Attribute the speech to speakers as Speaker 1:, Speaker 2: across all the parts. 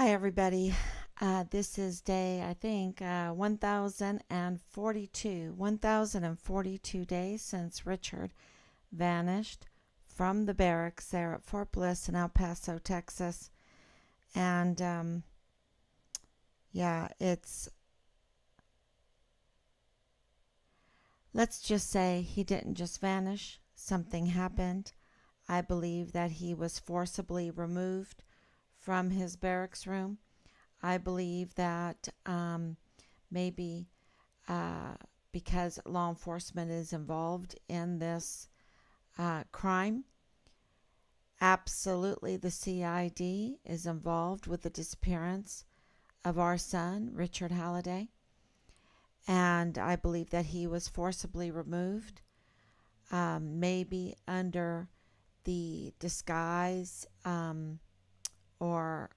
Speaker 1: Hi, everybody. This is day, I think, 1042. 1042 days since Richard vanished from the barracks there at Fort Bliss in El Paso, Texas. And yeah, let's just say he didn't just vanish, something happened. I believe that he was forcibly removed from his barracks room. I believe that maybe uh, because law enforcement is involved in this crime, absolutely the CID is involved with the disappearance of our son, Richard Halliday. And I believe that he was forcibly removed, maybe under the disguise or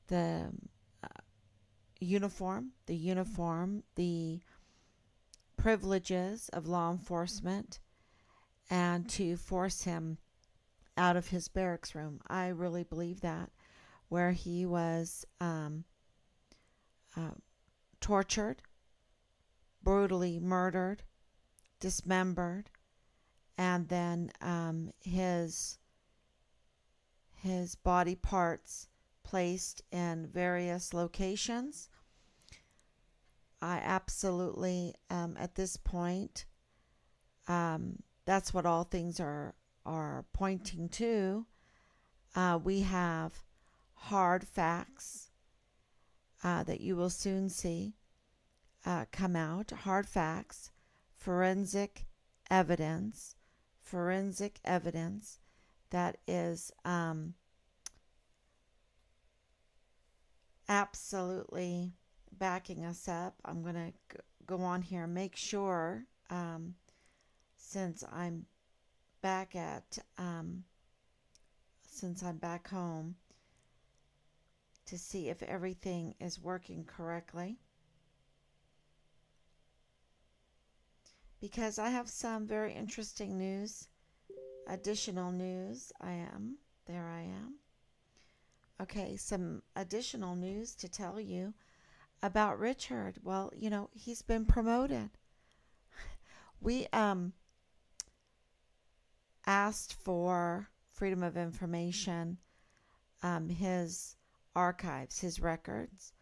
Speaker 1: the the privileges of law enforcement, and to force him out of his barracks room. I really believe that, where he was uh, tortured, brutally murdered, dismembered, and then his body parts placed in various locations. I absolutely, at this point, that's what all things are pointing to. We have hard facts that you will soon see come out. Hard facts, forensic evidence, forensic evidence that is absolutely backing us up. I'm going to go on here and make sure, since I'm back at, since I'm back home, to see if everything is working correctly. Because I have some very interesting news, additional news. There I am. Okay, some additional news to tell you about Richard. Well, he's been promoted. We asked for Freedom of Information, his archives, his records,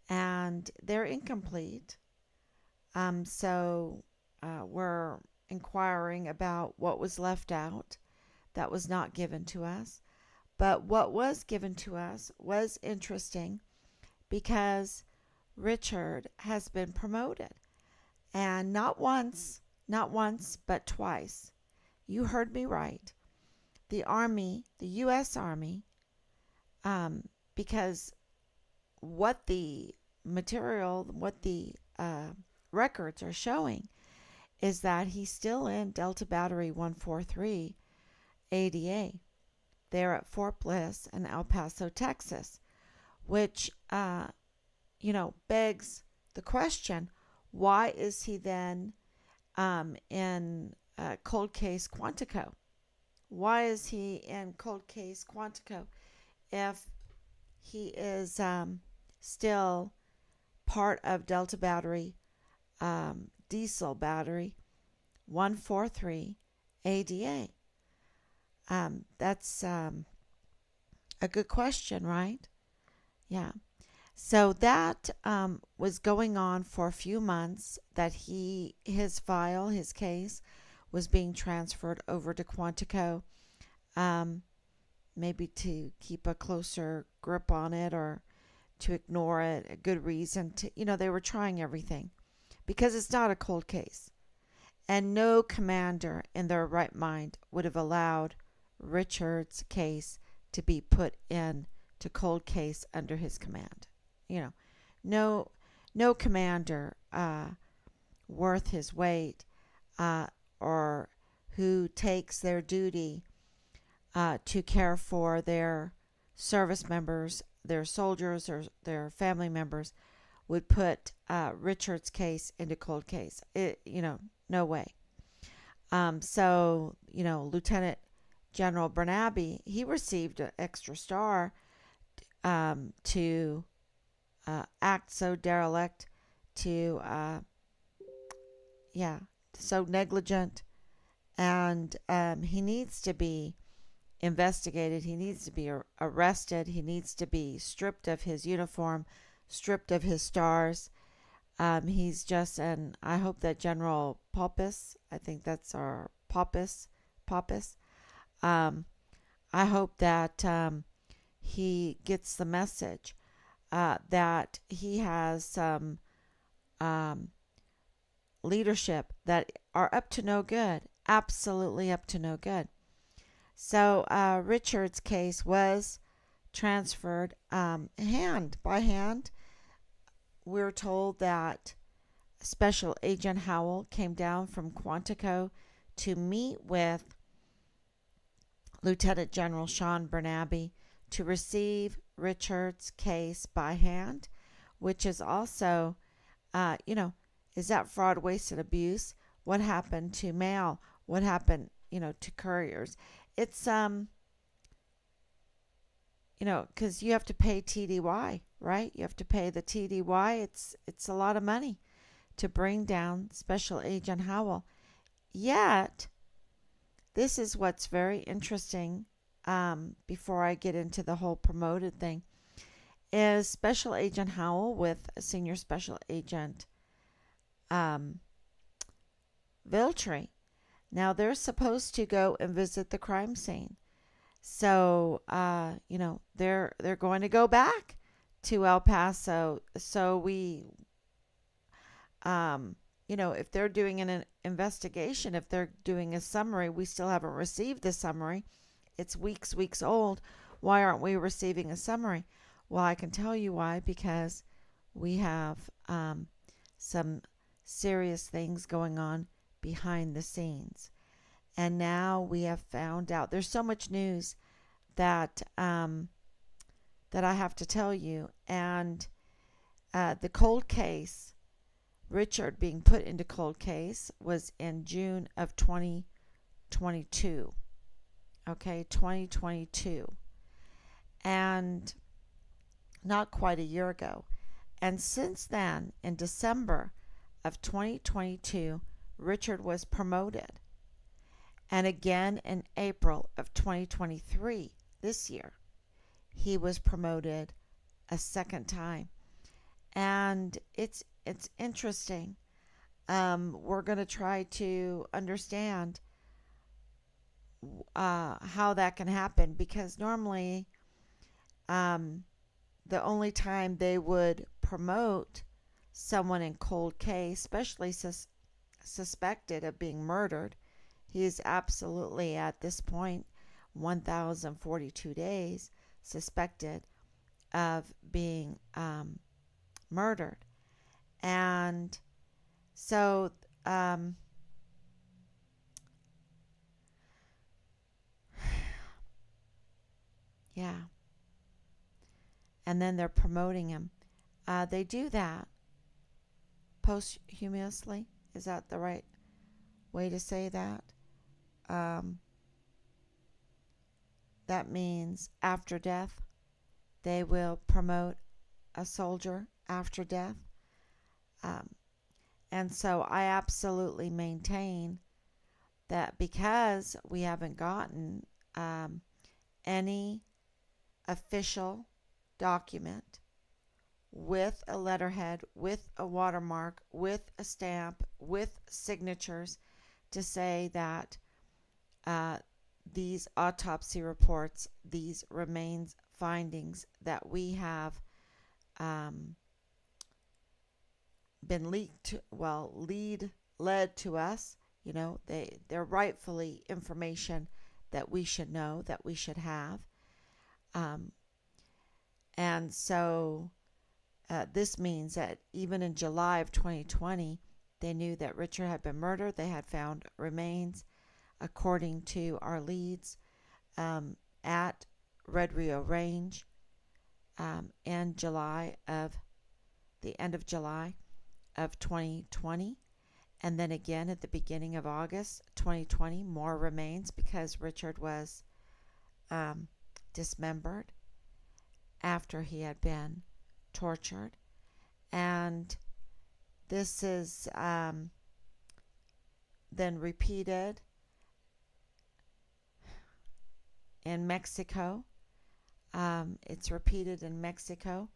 Speaker 1: and they're incomplete. So we're inquiring about what was left out that was not given to us. But what was given to us was interesting because Richard has been promoted. And not once, but twice. You heard me right. The Army, the U.S. Army, because what the records are showing is that he's still in Delta Battery 143 ADA there at Fort Bliss in El Paso, Texas, which, begs the question, why is he then in Cold Case Quantico? Why is he in Cold Case Quantico if he is still part of Delta Battery, Diesel Battery 143 ADA? That's a good question, right? Yeah. So that was going on for a few months, that his case was being transferred over to Quantico, um, maybe to keep a closer grip on it or to ignore it. A good reason to, they were trying everything because it's not a cold case. And no commander in their right mind would have allowed Richard's case to be put in to cold case under his command. No, no commander worth his weight, or who takes their duty to care for their service members, their soldiers, or their family members, would put Richard's case into cold case. No way. Lieutenant General Bernabe, he received an extra star to act so derelict, to yeah, so negligent, and he needs to be investigated. He needs to be arrested. He needs to be stripped of his uniform, stripped of his stars. He's just, and I hope that General Popis, I think that's our Popis. Um, I hope that he gets the message that he has some um, leadership that are up to no good, absolutely up to no good. So Richard's case was transferred hand by hand. We're told that Special Agent Howell came down from Quantico to meet with Lieutenant General Sean Bernabe to receive Richard's case by hand, which is also, is that fraud, waste, and abuse? What happened to mail? What happened, to couriers? It's, because you have to pay TDY, right? You have to pay the TDY. It's a lot of money to bring down Special Agent Howell. Yet, this is what's very interesting. Before I get into the whole promoted thing, is Special Agent Howell with Senior Special Agent Viltry. Now they're supposed to go and visit the crime scene. So, they're going to go back to El Paso. So if they're doing an investigation, if they're doing a summary, we still haven't received the summary. It's weeks old. Why aren't we receiving a summary? Well, I can tell you why, because we have some serious things going on behind the scenes. And now we have found out there's so much news that that I have to tell you. And the cold case, Richard being put into cold case, was in June of 2022. Okay, 2022. And not quite a year ago. And since then, in December of 2022, Richard was promoted. And again in April of 2023, this year, he was promoted a second time. And it's interesting. We're going to try to understand how that can happen, because normally the only time they would promote someone in cold case, especially suspected of being murdered, he is absolutely at this point 1,042 days suspected of being murdered. And so yeah, and then they're promoting him. They do that posthumously. Is that the right way to say that? That means after death. They will promote a soldier after death. And so I absolutely maintain that because we haven't gotten any official document with a letterhead, with a watermark, with a stamp, with signatures to say that these autopsy reports, these remains findings that we have been led to us, they're rightfully information that we should know, that we should have. And so this means that even in July of 2020, they knew that Richard had been murdered. They had found remains, according to our leads, at Red Rio Range in July of the end of July of 2020. And then again at the beginning of August 2020, more remains because Richard was dismembered. after he had been tortured. And this is then repeated in Mexico. It's repeated in Mexico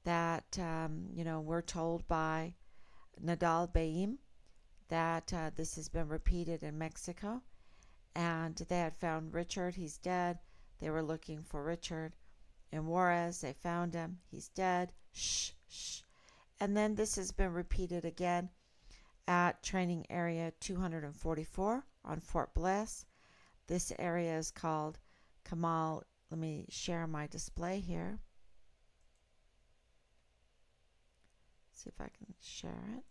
Speaker 1: that, we're told by Nadal Baim that this has been repeated in Mexico. And they had found Richard. He's dead. They were looking for Richard in Juarez. They found him. He's dead. Shh, shh. And then this has been repeated again at Training Area 244 on Fort Bliss. This area is called Kamal. Let me share my display here. See if I can share it.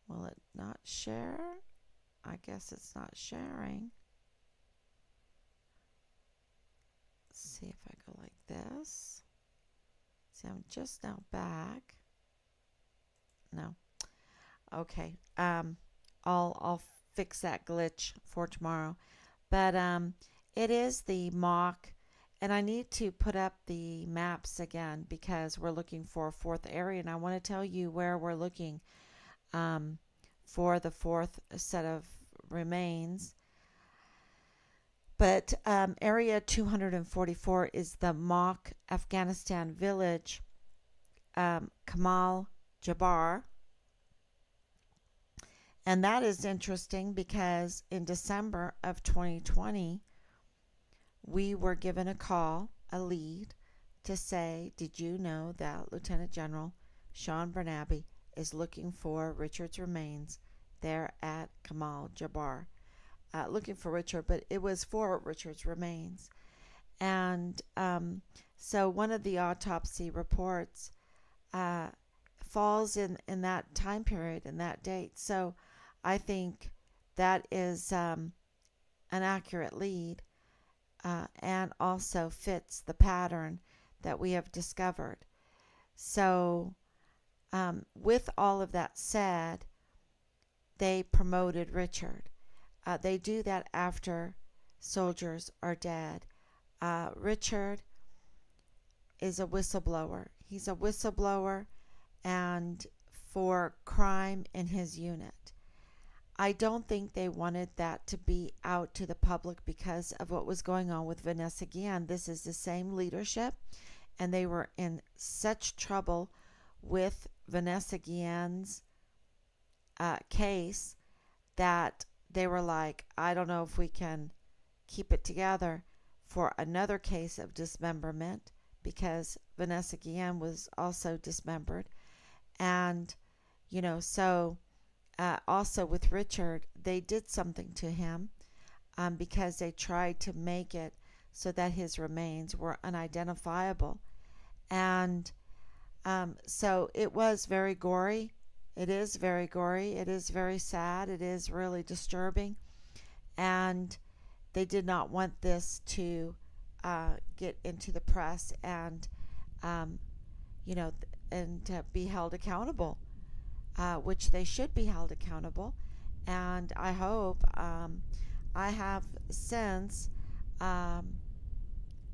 Speaker 1: Will it not share? I guess it's not sharing. Let's see if I go like this. See, I'm just now back. No. Okay. I'll fix that glitch for tomorrow. But it is the mock, and I need to put up the maps again because we're looking for a fourth area, and I want to tell you where we're looking for the fourth set of remains. But Area 244 is the mock Afghanistan village, Kamal Jabbar. And that is interesting because in December of 2020, we were given a call, a lead, to say, did you know that Lieutenant General Sean Bernabe is looking for Richard's remains there at Kamal Jabbar? Looking for Richard, but it was for Richard's remains. And so one of the autopsy reports falls in that time period, in that date. So I think that is an accurate lead and also fits the pattern that we have discovered. So with all of that said, they promoted Richard. They do that after soldiers are dead. Richard is a whistleblower. He's a whistleblower and for crime in his unit. I don't think they wanted that to be out to the public because of what was going on with Vanessa Guillen. This is the same leadership, and they were in such trouble with Vanessa Guillen's case that they were like, I don't know if we can keep it together for another case of dismemberment because Vanessa Guillen was also dismembered. And, so also with Richard, they did something to him because they tried to make it so that his remains were unidentifiable. And so it was very gory. It is very gory. It is very sad. It is really disturbing. And they did not want this to get into the press and, and to be held accountable, which they should be held accountable. And I hope I have since,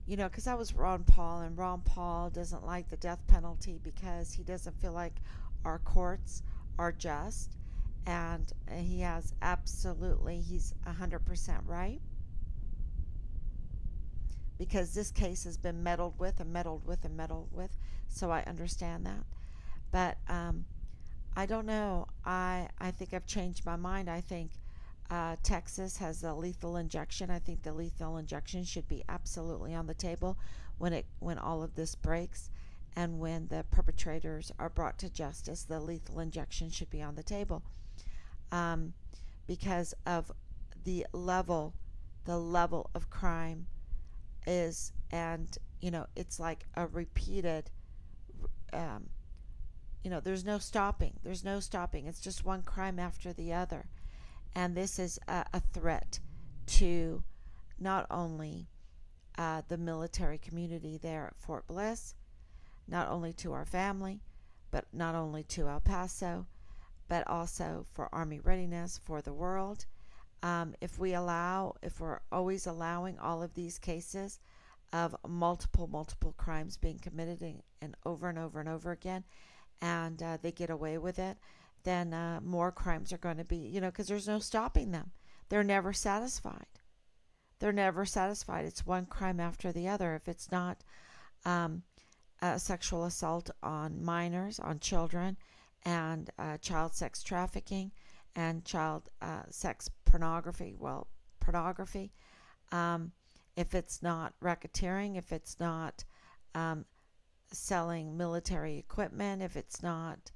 Speaker 1: because I was Ron Paul, and Ron Paul doesn't like the death penalty because he doesn't feel like our courts are just, and he has he's 100% right, because this case has been meddled with and meddled with and meddled with, so I understand that. But I don't know. I think I've changed my mind. I think Texas has a lethal injection. I think the lethal injection should be absolutely on the table when all of this breaks. And when the perpetrators are brought to justice, the lethal injection should be on the table because of the level of crime is, and it's like a repeated. There's no stopping. It's just one crime after the other, and this is a threat to not only the military community there at Fort Bliss, not only to our family, but not only to El Paso, but also for Army readiness, for the world. If we're always allowing all of these cases of multiple crimes being committed and over and over and over again, and they get away with it, then more crimes are going to be, because there's no stopping them. They're never satisfied. They're never satisfied. It's one crime after the other. If it's not sexual assault on minors, on children, and child sex trafficking, and child sex pornography. Well, pornography. If it's not racketeering, if it's not selling military equipment, if it's not,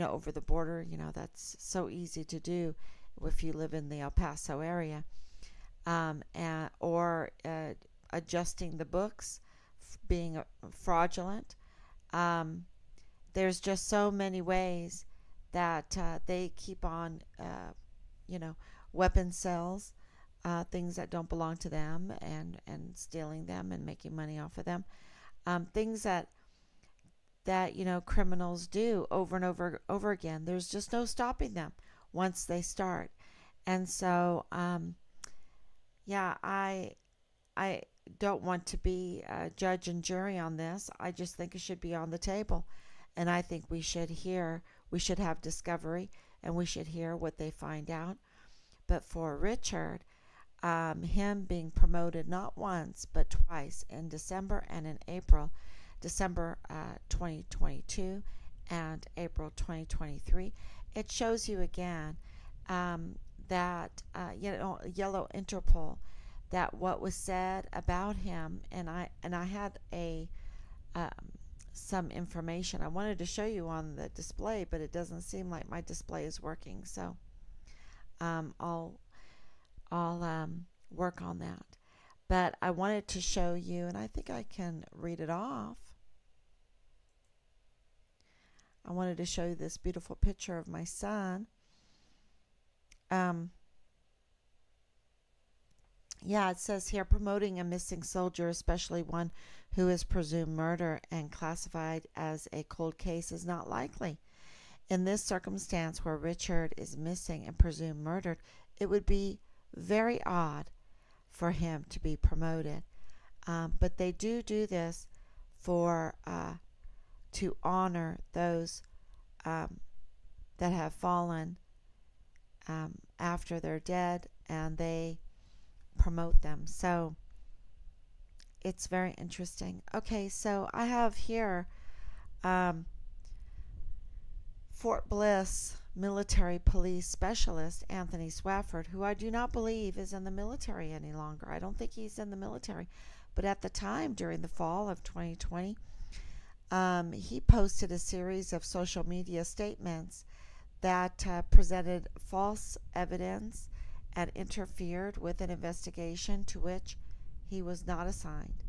Speaker 1: over the border, that's so easy to do if you live in the El Paso area, or adjusting the books, being fraudulent. There's just so many ways that they keep on, weapon sales, things that don't belong to them, and stealing them and making money off of them. Things that criminals do over and over again. There's just no stopping them once they start. And so I don't want to be a judge and jury on this. I just think it should be on the table, and I think we should have discovery, and we should hear what they find out. But for Richard, him being promoted not once but twice, in December and in April, December 2022 and April 2023, it shows you again that Yellow Interpol, that what was said about him, and I had some information I wanted to show you on the display, but it doesn't seem like my display is working, so I'll work on that. But I wanted to show you, and I think I can read it off. I wanted to show you this beautiful picture of my son. It says here, promoting a missing soldier, especially one who is presumed murder and classified as a cold case, is not likely. In this circumstance where Richard is missing and presumed murdered, it would be very odd for him to be promoted. But they do this for to honor those that have fallen after they're dead, and they promote them. So it's very interesting. Okay, so I have here Fort Bliss military police specialist Anthony Swafford, who I do not believe is in the military any longer. I don't think he's in the military. But at the time, during the fall of 2020, he posted a series of social media statements that presented false evidence and interfered with an investigation to which he was not assigned.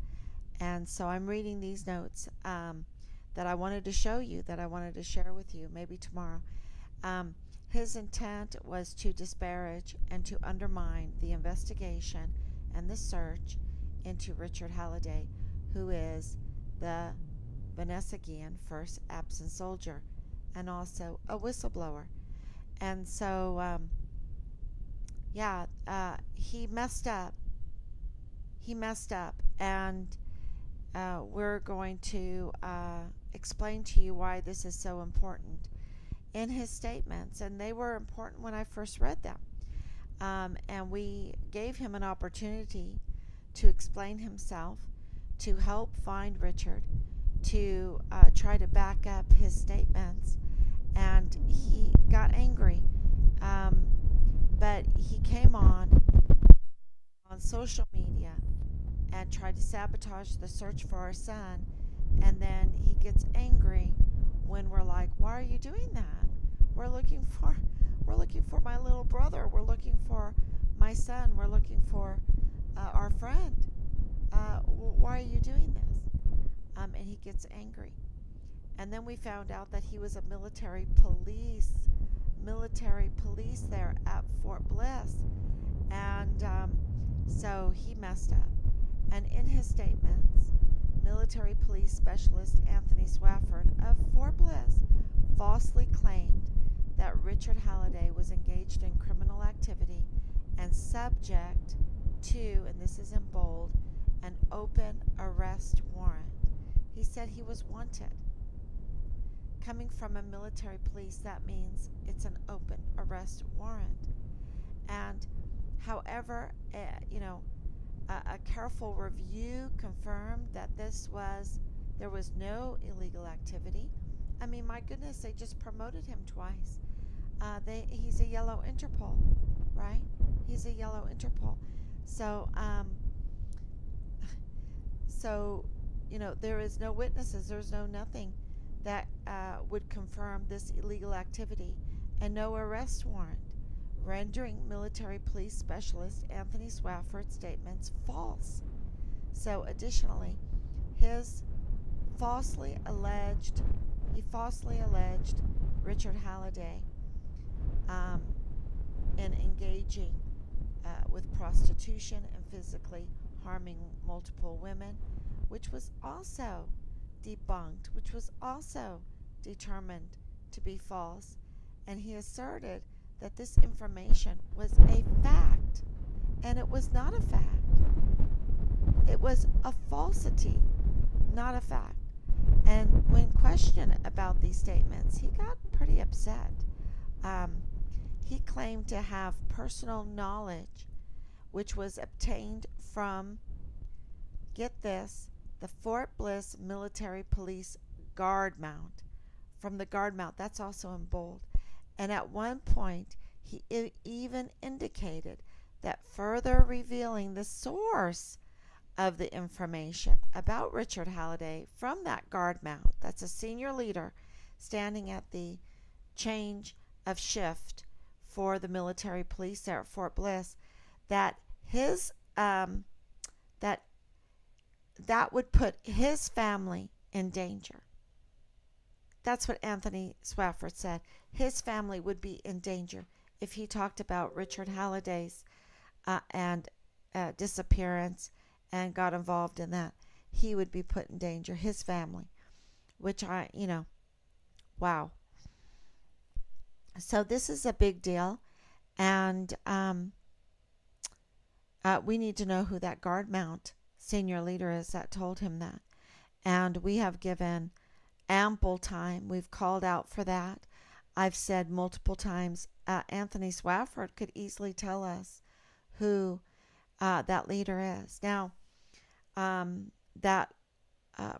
Speaker 1: And so I'm reading these notes that I wanted to show you, that I wanted to share with you, maybe tomorrow. His intent was to disparage and to undermine the investigation and the search into Richard Halliday, who is the Vanessa Guillen first absent soldier and also a whistleblower. And so he messed up. And we're going to explain to you why this is so important in his statements. And they were important when I first read them. And we gave him an opportunity to explain himself, to help find Richard, to try to back up his statements. And he got angry. But he came on social media and tried to sabotage the search for our son. And then he gets angry when we're like, why are you doing that? We're looking for my little brother. We're looking for my son. We're looking for our friend. Why are you doing this? And he gets angry. And then we found out that he was a military police there at Fort Bliss. And so he messed up. And in his statements, military police specialist Anthony Swafford of Fort Bliss falsely claimed that Richard Halliday was engaged in criminal activity and subject to, and this is in bold, an open arrest warrant. He said he was wanted. Coming from a military police, that means it's an open arrest warrant. And however, a careful review confirmed that there was no illegal activity. I mean, my goodness, they just promoted him twice. He's a yellow Interpol, right? He's a yellow Interpol. So, so there is no witnesses. There's no nothing that would confirm this illegal activity, and no arrest warrant, rendering military police specialist Anthony Swafford's statements false. So, additionally, his he falsely alleged Richard Halliday in engaging with prostitution and physically harming multiple women, which was also debunked, which was also determined to be false. And he asserted that this information was a fact, and it was not a fact. It was a falsity, not a fact. And when questioned about these statements, he got pretty upset. He claimed to have personal knowledge, which was obtained from, get this, the Fort Bliss Military Police guard mount. From the guard mount, that's also in bold. And at one point, he even indicated that further revealing the source of the information about Richard Halliday from that guard mount, that's a senior leader standing at the change of shift for the military police there at Fort Bliss, that that would put his family in danger. That's what Anthony Swafford said. His family would be in danger if he talked about Richard Halliday's and disappearance and got involved in that. He would be put in danger, his family, which wow. So this is a big deal, and we need to know who that guard mount senior leader is that told him that. And we have given ample time. We've called out for that. I've said multiple times, Anthony Swafford could easily tell us who that leader is. Now, that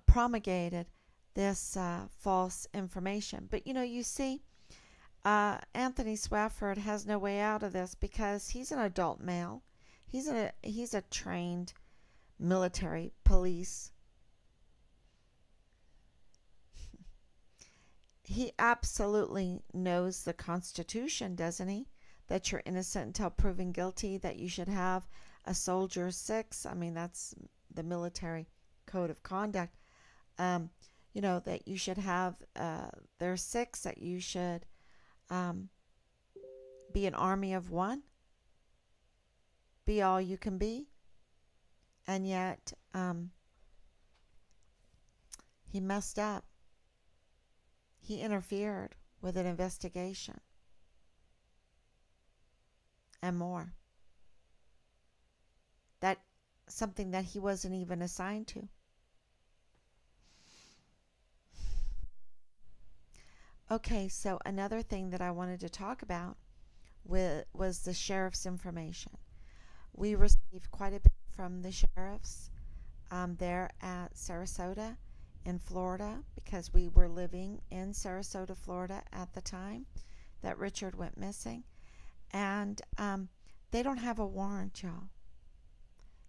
Speaker 1: promulgated this false information. But you see, Anthony Swafford has no way out of this because he's an adult male. He's a trained military police. He absolutely knows the Constitution, doesn't he? That you're innocent until proven guilty, that you should have a soldier's six. I mean, that's the military code of conduct. That you should have there's six, that you should be an army of one, be all you can be. And yet, he messed up. He interfered with an investigation and more. That something that he wasn't even assigned to. Okay, so another thing that I wanted to talk about was the sheriff's information. We received quite a bit from the sheriffs there at Sarasota in Florida, because we were living in Sarasota, Florida at the time that Richard went missing. And they don't have a warrant, y'all.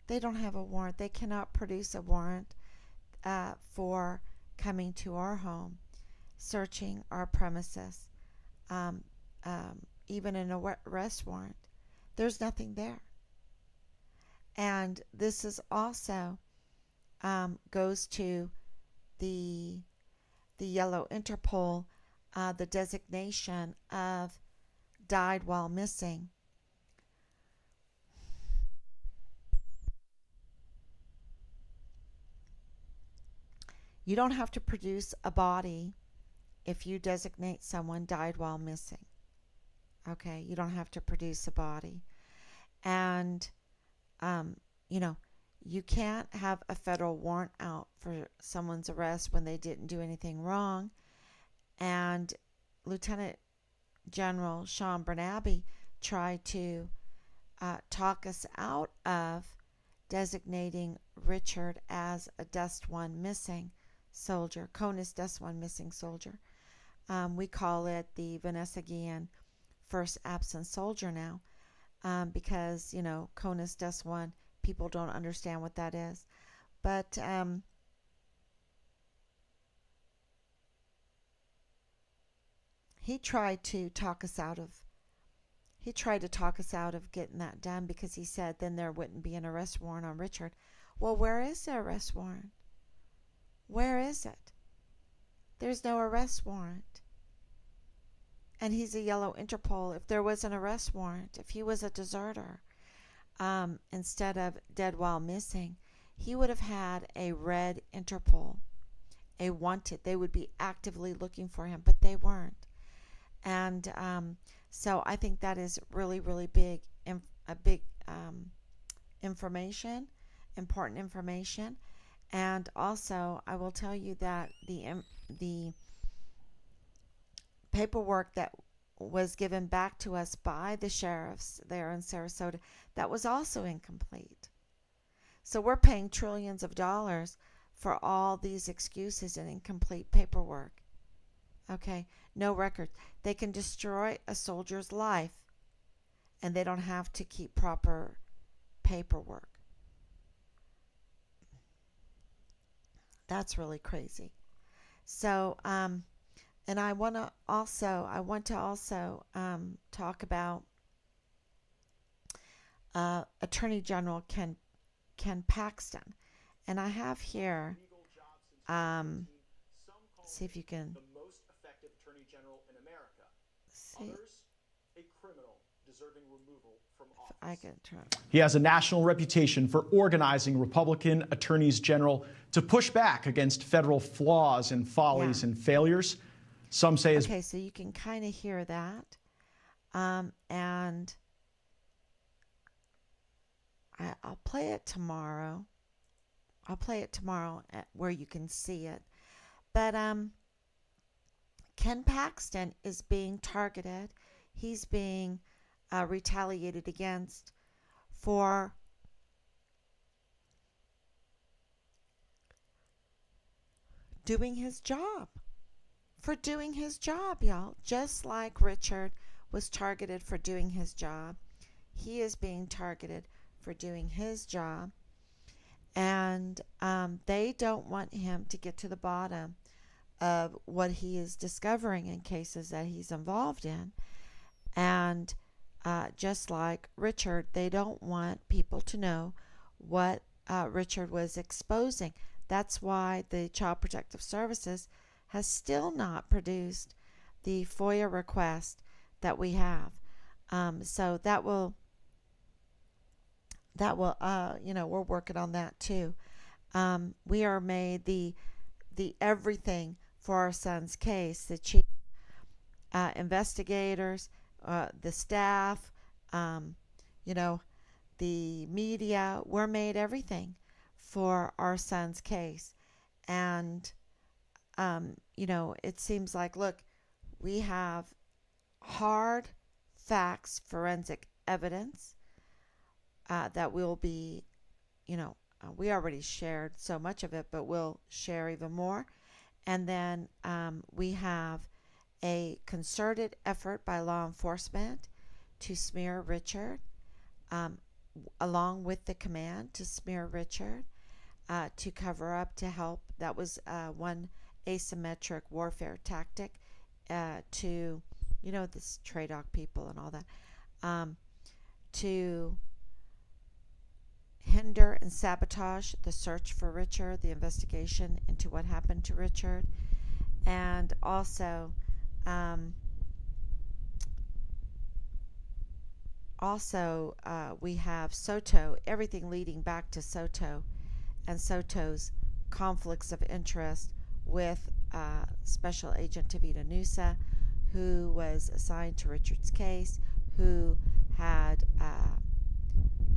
Speaker 1: They don't have a warrant. They cannot produce a warrant for coming to our home, searching our premises, even an arrest warrant. There's nothing there. And this is also goes to the yellow Interpol, the designation of died while missing. You don't have to produce a body if you designate someone died while missing. Okay, you don't have to produce a body. And, You can't have a federal warrant out for someone's arrest when they didn't do anything wrong. And Lieutenant General Sean Bernabe tried to talk us out of designating Richard as a Dust One missing soldier, CONUS Dust One missing soldier. We call it the Vanessa Guillen First Absent Soldier now, because, CONUS Dust One, people don't understand what that is. But he tried to talk us out of getting that done, because he said then there wouldn't be an arrest warrant on Richard. Well, where is the arrest warrant? Where is it? There's no arrest warrant. And he's a yellow Interpol. If there was an arrest warrant, if he was a deserter, instead of dead while missing, he would have had a red Interpol, a wanted. They would be actively looking for him, but they weren't. And so I think that is really, really big, information, important information. And also, I will tell you that the paperwork that was given back to us by the sheriffs there in Sarasota, that was also incomplete. So we're paying trillions of dollars for all these excuses and incomplete paperwork. Okay, no record. They can destroy a soldier's life, and they don't have to keep proper paperwork. That's really crazy. So, and I want to also talk about Attorney General Ken Paxton, and I have here. See if you can.
Speaker 2: Attorney General in America.
Speaker 1: See.
Speaker 2: Others, a criminal deserving removal from office.
Speaker 1: I can try.
Speaker 3: He has a national reputation for organizing Republican attorneys general to push back against federal flaws and follies and failures. Some say
Speaker 1: okay, so you can kind of hear that, and I'll play it tomorrow. Where you can see it, but Ken Paxton is being targeted. He's being retaliated against for doing his job. Y'all. Just like Richard was targeted for doing his job, he is being targeted for doing his job. And they don't want him to get to the bottom of what he is discovering in cases that he's involved in. And just like Richard, they don't want people to know what Richard was exposing. That's why the Child Protective Services has still not produced the FOIA request that we have. So that will we're working on that too. We are made the everything for our son's case. The chief investigators, the staff, the media, we're made everything for our son's case. And, it seems like, look, we have hard facts, forensic evidence that will be, we already shared so much of it, but we'll share even more. And then we have a concerted effort by law enforcement to smear Richard, along with the command to smear Richard, to cover up, to help. That was one asymmetric warfare tactic to, this TRADOC people and all that, to hinder and sabotage the search for Richard, the investigation into what happened to Richard, and also we have Soto, everything leading back to Soto and Soto's conflicts of interest with Special Agent Tavita Nusa, who was assigned to Richard's case, who had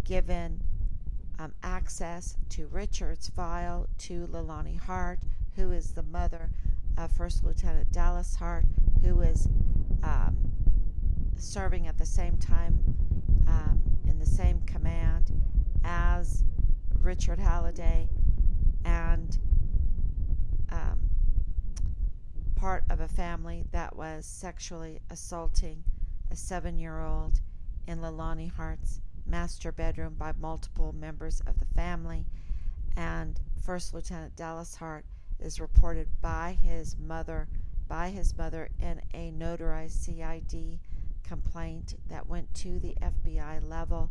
Speaker 1: given access to Richard's file, to Leilani Hart, who is the mother of First Lieutenant Dallas Hart, who is um, serving at the same time in the same command as Richard Halliday, and um, part of a family that was sexually assaulting a 7-year-old in Leilani Hart's master bedroom by multiple members of the family. And First Lieutenant Dallas Hart is reported by his mother in a notarized CID complaint that went to the FBI level,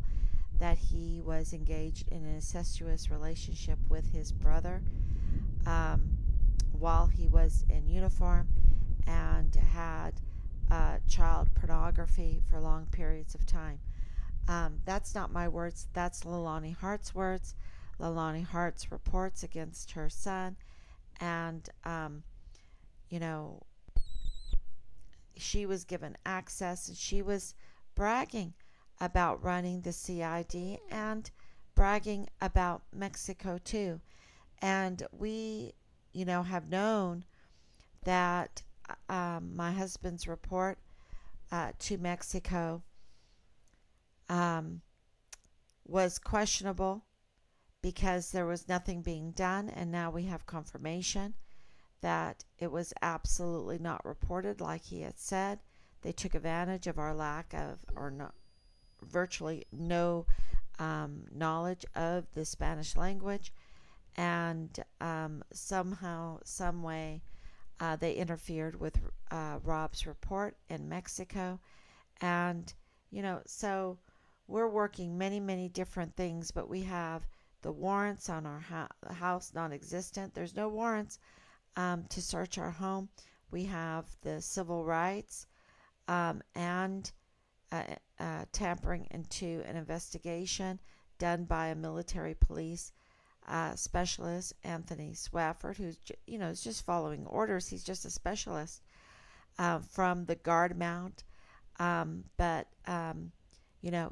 Speaker 1: that he was engaged in an incestuous relationship with his brother while he was in uniform, and had child pornography for long periods of time. That's not my words, that's Leilani Hart's words. Leilani Hart's reports against her son, and you know, she was given access, and she was bragging about running the CID and bragging about Mexico too. And we, have known that my husband's report to Mexico um, was questionable because there was nothing being done, and now we have confirmation that it was absolutely not reported like he had said. They took advantage of our lack of, or not, virtually no knowledge of the Spanish language, and somehow, some way, they interfered with Rob's report in Mexico. And, so we're working many, many different things, but we have the warrants on our house non existent. There's no warrants to search our home. We have the civil rights and tampering into an investigation done by a military police specialist, Anthony Swafford, who's is just following orders. He's just a specialist from the guard mount, but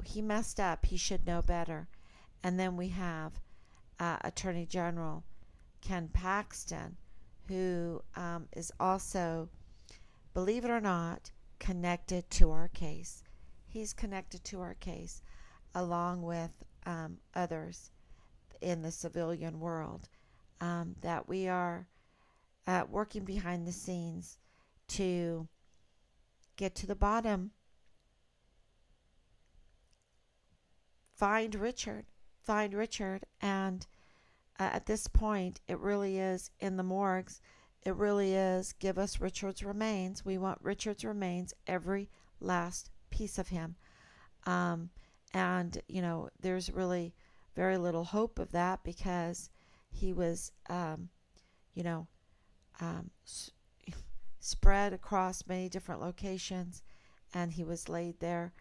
Speaker 1: he messed up. He should know better. And then we have Attorney General Ken Paxton, who is also, believe it or not, connected to our case. He's connected to our case along with others in the civilian world, that we are working behind the scenes to get to the bottom, find Richard, and at this point, it really is in the morgues. It really is, give us Richard's remains. We want Richard's remains, every last piece of him. And, there's really very little hope of that, because he was, spread across many different locations, and he was laid there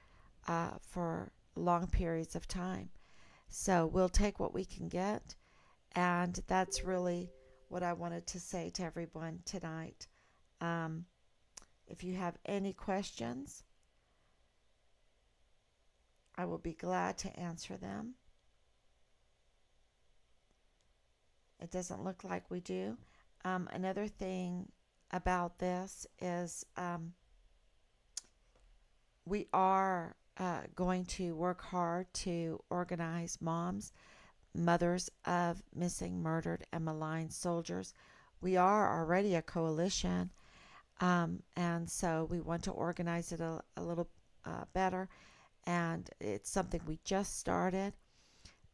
Speaker 1: for long periods of time. So we'll take what we can get, and that's really what I wanted to say to everyone tonight. If you have any questions, I will be glad to answer them. It doesn't look like we do. Another thing about this is we are going to work hard to organize mothers of missing, murdered, and maligned soldiers. We are already a coalition, and so we want to organize it a little better. And it's something we just started,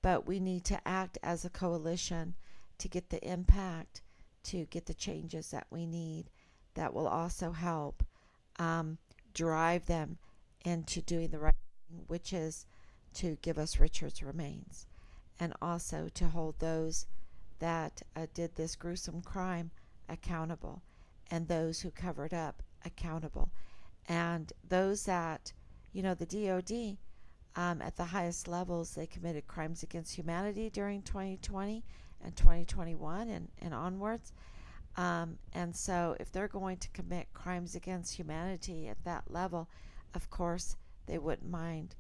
Speaker 1: but we need to act as a coalition to get the impact, to get the changes that we need, that will also help drive them into doing the right thing, which is to give us Richard's remains, and also to hold those that did this gruesome crime accountable, and those who covered up accountable, and those that, the DOD at the highest levels, they committed crimes against humanity during 2020 and 2021 and onwards. And so if they're going to commit crimes against humanity at that level, of course, they wouldn't mind,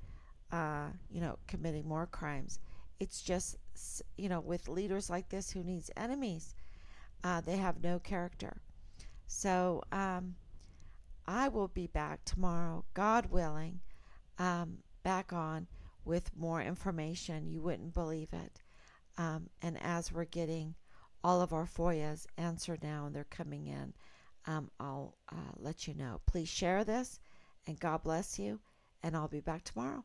Speaker 1: committing more crimes. It's just with leaders like this who needs enemies. They have no character. So I will be back tomorrow, God willing, back on with more information. You wouldn't believe it. And as we're getting all of our FOIAs answered now and they're coming in, I'll let you know. Please share this, and God bless you, and I'll be back tomorrow.